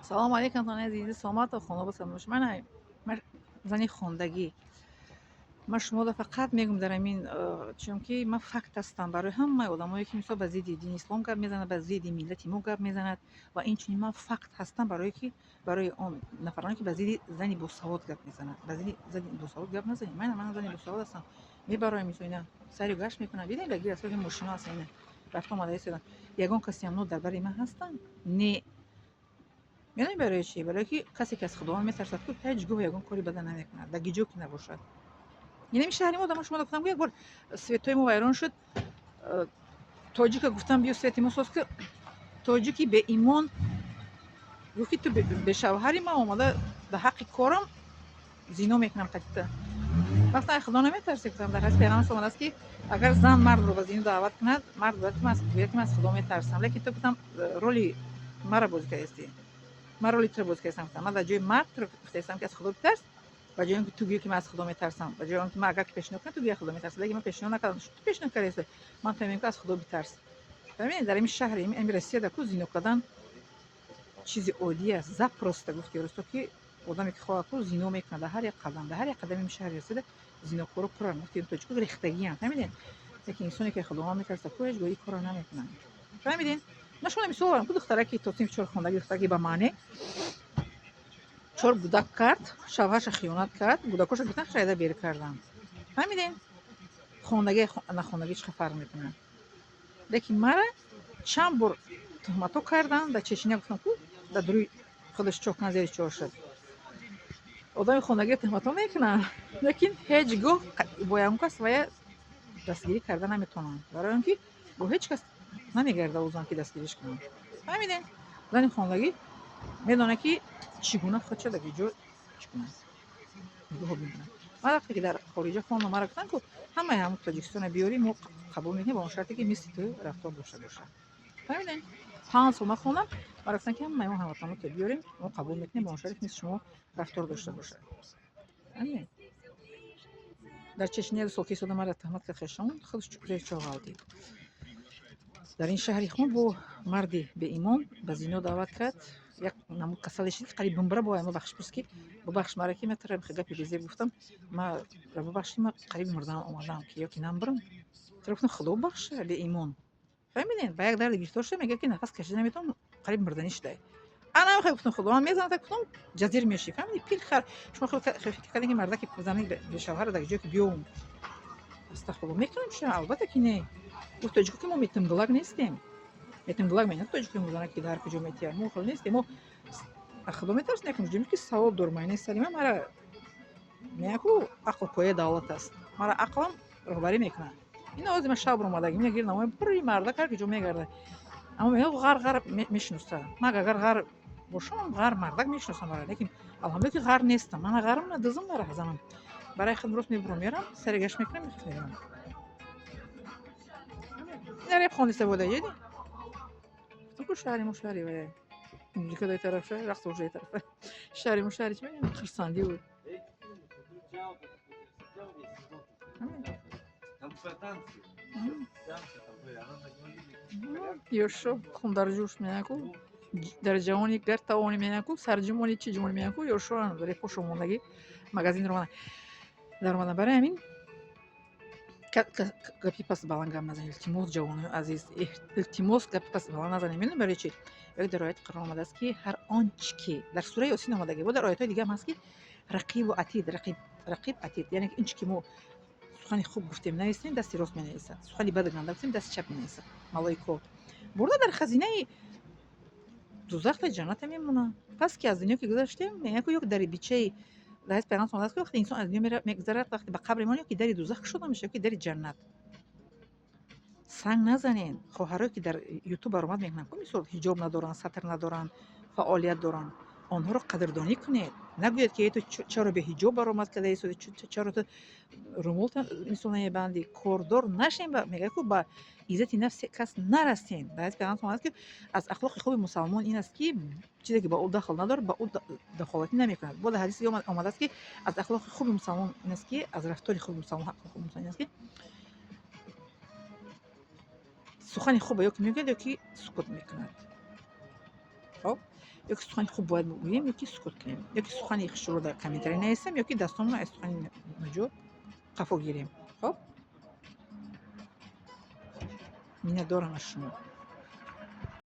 سلام علیکم خانه عزیزی سلامت و خانه بسلامش من زنی خواندگی من شما رو فقط میگم در این چون که من فکت هستم برای همه آدمایی که مثلا به ضد دین اسلام گپ میزنند به ضد ملت ما گپ میزنند و این چنین من فکت هستم برای که برای اون نفرانی که به ضد زنی با سواد گپ میزنند به ضد زنی با سواد گپ نزنید من زنی با سواد هستم میبرایم میسوینا سری گشت میکنم ببین بگیر اصلا ماشینا هست اینا رفتم اومده ایستادم یگان کسی هم نو در برای من هستن نه یعنی برای چی؟ برای که کسی که از خدا میترسد که هیچ گوه یگان کاری بده نمیکند در گیجو که نباشد. یعنی این شهری ما دارم شما گفتم یک بار سویتای ما ویران شد. تاجیک گفتم بیا سویت ما ساز که تاجیکی به ایمان گفت تو به شوهری ما اومده در حق کارم زینا میکنم قطعا وقتا خدا نمیترسه گفتم در حس پیغمبر اومده است که اگر زن مرد رو به زینا دعوت کند مرد باید که من از خدا میترسم لیکن تو گفتم رولی مرا بازی کردی من رولی تو بازی کردم من در جای مرد رو گفتم که از خدا بترس و جای اینکه تو بگی که من از خدا میترسم و جای اینکه من اگر که پیشنهاد کنم تو بگی خدا میترسم لیکن من پیشنهاد نکردم تو پیشنهاد کردی من فهمیدم که از خدا بترس ببین در این شهر این رسید کو زینو کردن چیزی عادی است زپ راست گفتی راست که آدمی که خواه کو زینو میکنه در هر یک قدم این شهر رسیده زینو کارو پر گفتی تو چیکار ریختگی هم فهمیدین لیکن انسانی که خدا میترسه کو هیچ گویی کارو نمیکنه فهمیدین نشون میسوارم کو دختره که تو تیم چور خوندگی دختره به معنی چور گودک کرد شوهرش خیانت کرد گودکاشو گفتن خریده بیر کردن فهمیدین خوندگی نخوندگی چه فرق میکنه لیکن مرا چند بار تهمتو کردن در چشینه گفتم کو در دروی خودش چوکن زیر چور شد آدم خوندگی تهمتو میکنن لیکن هیچ گاه با اون کس و دستگیری کرده نمیتونن برای اینکه با هیچ کس نمیگرده اوزان که دستگیریش کنن فهمیدین زن خوندگی میدونه که چگونه خودش در جو چگونه نگاه میکنه ما وقتی که در خارج خانه ما رفتن که همه تاجیکستان بیاری ما قبول میکنیم با اون شرطی که مثل تو رفتار داشته باشه فهمیدین 5 سال ما خونم ما رفتن که همه ما هموطنو که بیاریم ما قبول میکنیم با اون شرطی مثل شما رفتار داشته باشه همین در چشنی سال که ساده مرا تهمت که خشم خودش چوکره چاغالدی در این شهری خون با مردی به ایمان به زینو دعوت کرد یک نمو کسالش قریب بمبره با ما بخش بس که ببخش مرا که مترم خگه پیزه گفتم ما ببخش ما قریب مردم اومدم که یکی نمبرم گفتم خدا بخشه به ایمان فهمیدین با یک درد گرفتار شده میگه که نفس کشیده نمیتونم قریب مردنی شده انا خیلی گفتم خدا من میزنم گفتم جزیر میشی فهمیدی پیل خر شما خیلی کردین که مردا که بزنی به شوهر در جای که بیوم استغفر الله میکنم چه البته که نه گفت تو که ما میتونم نیستیم میتونم میگم تو که میزنه که در کجا میتیم ما خل نیستیم ما خدا میترس نکنم جمی که سوال دورمانی سلیم مرا میگو عقل پای دولت است مرا عقلم رهبری میکنه این آزم شب رو اومده میگه نمای بری مردا کار که جو میگرده اما میگه غر میشناسه مگه غر باشم غر مردک میشناسم مرا لیکن الحمدلله که غر نیستم من غرم ندازم مرا زمان برای خود روز میبرم سرگش میکنم میخوام نره خونی سبوده یدی تو شهری مشهری و امریکا دای طرف شهر رقص وجه طرف شهری مشهری چی میگن ترساندی بود یوشو خون در جوش میاکو در جوانی گر توانی میاکو سرجمانی چی جمونی میاکو یوشو ان برای پوشو موندگی مغازین رو در اومدن برای همین گپی پس балангам назанед илтимос ҷавонои азиз илтимос гапи пас баланд назанед медонед барои чӣ як дар ояти қуръон омадааст ки ҳар он чӣ ки дар сураи ёсин омадаги ва дар оятҳои дига ҳам ҳаст ки рақибу атид рақиб атид яъне ки ин чӣ ки мо сухани хуб гуфтем нависем дасти рост менависад сухани бад гуфтем дасти чап менависад малоико бурда дар хазинаи дузах ва ҷаннате мемонад пас ки аз дунё ки гузаштем меяк ёк дари бичаи ҳадис пайғамбар омадааст ки вақте инсон аз дунё мегузарад вақте ба қабр мемонад ки дари дузах кушода мешавад ки дари ҷаннат санг назанен хоҳарое ки дар ютуб баромад мекунанд мисол ҳиҷоб надоранд сатр надоранд фаъолият доранд онҳоро қадрдонӣ кунед нагӯед ки ту чаро беҳиҷоб баромад карда истоди чаро ту румул мисол намебандӣ кордор нашен мегӯяд ки ба иззати нафси кас нарасен ҳадис пайғамбар омадааст ки аз ахлоқи хуби мусалмон ин аст ки чизе ки ба ӯ дахл надорад ба ӯ дахолатӣ намекунад бо дар ҳадиси омадааст ки аз ахлоқи хуби мусалмон ин аст ки аз рафтори хуби мусалмон ин аст ки сухани хуб ё ки мегӯяд ё ки сукут мекунад хоб ёки сухани хуб бояд гӯем, ёки сукут кунем, ёки сухани хушро дар комментарий нависем, ёки дастонро аз сухани ноҷо қафо гирем. хоб миннатдорам аз шумо.